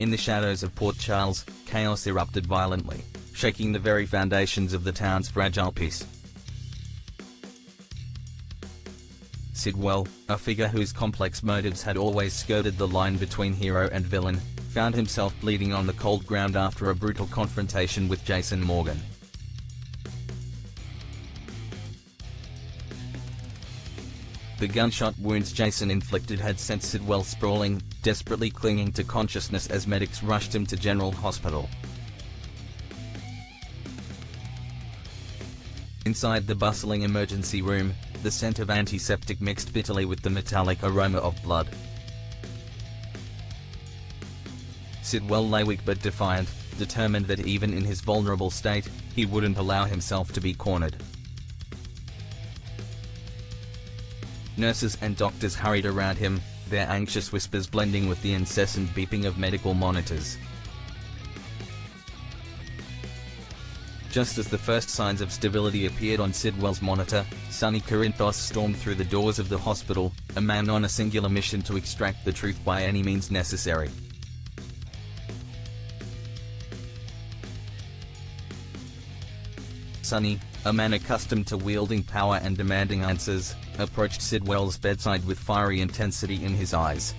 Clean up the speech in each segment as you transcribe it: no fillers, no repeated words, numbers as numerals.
In the shadows of Port Charles, chaos erupted violently, shaking the very foundations of the town's fragile peace. Sidwell, a figure whose complex motives had always skirted the line between hero and villain, found himself bleeding on the cold ground after a brutal confrontation with Jason Morgan. The gunshot wounds Jason inflicted had sent Sidwell sprawling, desperately clinging to consciousness as medics rushed him to General Hospital. Inside the bustling emergency room, the scent of antiseptic mixed bitterly with the metallic aroma of blood. Sidwell lay weak but defiant, determined that even in his vulnerable state, he wouldn't allow himself to be cornered. Nurses and doctors hurried around him, their anxious whispers blending with the incessant beeping of medical monitors. Just as the first signs of stability appeared on Sidwell's monitor, Sonny stormed through the doors of the hospital, a man on a singular mission to extract the truth by any means necessary. Sonny, a man accustomed to wielding power and demanding answers, approached Sidwell's bedside with fiery intensity in his eyes.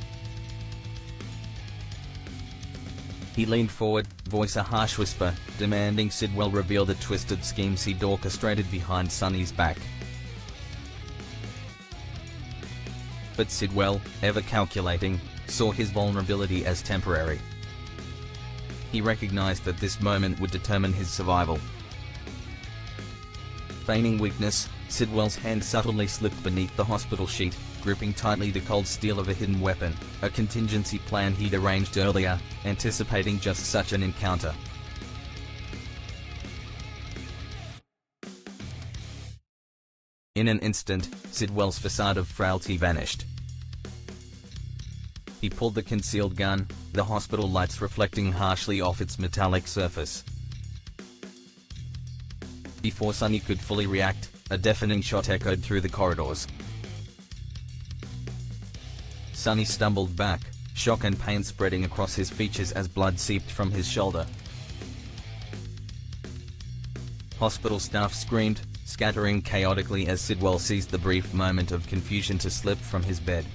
He leaned forward, voice a harsh whisper, demanding Sidwell reveal the twisted schemes he'd orchestrated behind Sonny's back. But Sidwell, ever calculating, saw his vulnerability as temporary. He recognized that this moment would determine his survival. Feigning weakness, Sidwell's hand subtly slipped beneath the hospital sheet, gripping tightly the cold steel of a hidden weapon, a contingency plan he'd arranged earlier, anticipating just such an encounter. In an instant, Sidwell's facade of frailty vanished. He pulled the concealed gun, the hospital lights reflecting harshly off its metallic surface. Before Sonny could fully react, a deafening shot echoed through the corridors. Sonny stumbled back, shock and pain spreading across his features as blood seeped from his shoulder. Hospital staff screamed, scattering chaotically as Sidwell seized the brief moment of confusion to slip from his bed.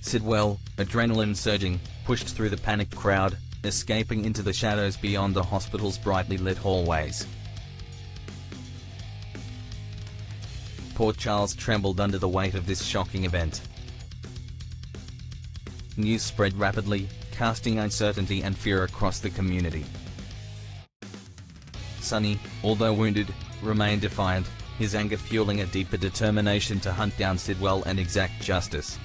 Sidwell, adrenaline surging, pushed through the panicked crowd, escaping into the shadows beyond the hospital's brightly lit hallways. Port Charles trembled under the weight of this shocking event. News spread rapidly, casting uncertainty and fear across the community. Sonny, although wounded, remained defiant, his anger fueling a deeper determination to hunt down Sidwell and exact justice.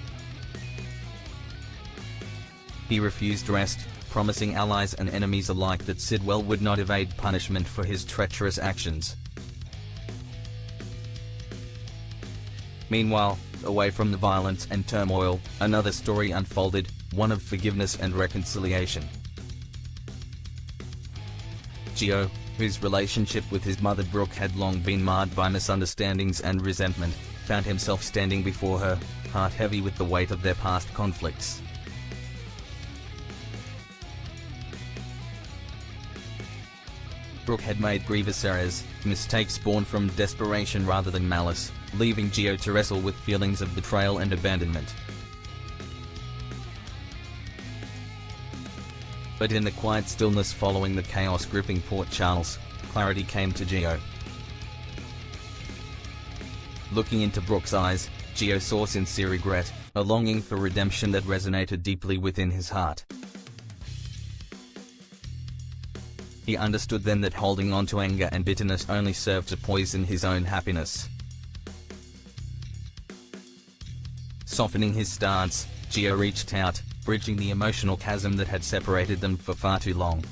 He refused rest, promising allies and enemies alike that Sidwell would not evade punishment for his treacherous actions. Meanwhile, away from the violence and turmoil, another story unfolded, one of forgiveness and reconciliation. Gio, whose relationship with his mother Brooke had long been marred by misunderstandings and resentment, found himself standing before her, heart heavy with the weight of their past conflicts. Brooke had made grievous errors, mistakes born from desperation rather than malice, leaving Gio to wrestle with feelings of betrayal and abandonment. But in the quiet stillness following the chaos gripping Port Charles, clarity came to Gio. Looking into Brooke's eyes, Gio saw sincere regret, a longing for redemption that resonated deeply within his heart. He understood then that holding on to anger and bitterness only served to poison his own happiness. Softening his stance, Gio reached out, bridging the emotional chasm that had separated them for far too long.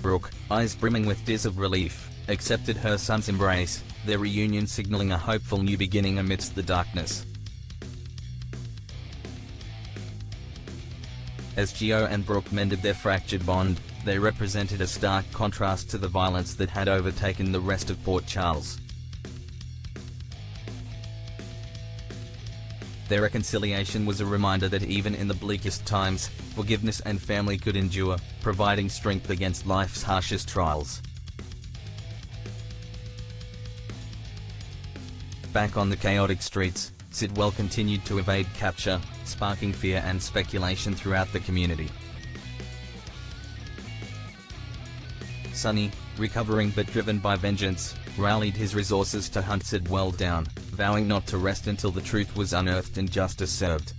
Brooke, eyes brimming with tears of relief, accepted her son's embrace, their reunion signaling a hopeful new beginning amidst the darkness. As Gio and Brooke mended their fractured bond, they represented a stark contrast to the violence that had overtaken the rest of Port Charles. Their reconciliation was a reminder that even in the bleakest times, forgiveness and family could endure, providing strength against life's harshest trials. Back on the chaotic streets, Sidwell continued to evade capture, sparking fear and speculation throughout the community. Sonny, recovering but driven by vengeance, rallied his resources to hunt Sidwell down, vowing not to rest until the truth was unearthed and justice served.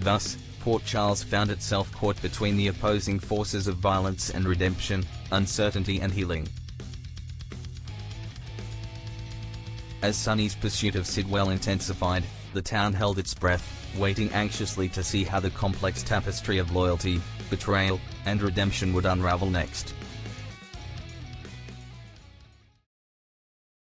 Thus, Port Charles found itself caught between the opposing forces of violence and redemption, uncertainty and healing. As Sonny's pursuit of Sidwell intensified, the town held its breath, waiting anxiously to see how the complex tapestry of loyalty, betrayal, and redemption would unravel next.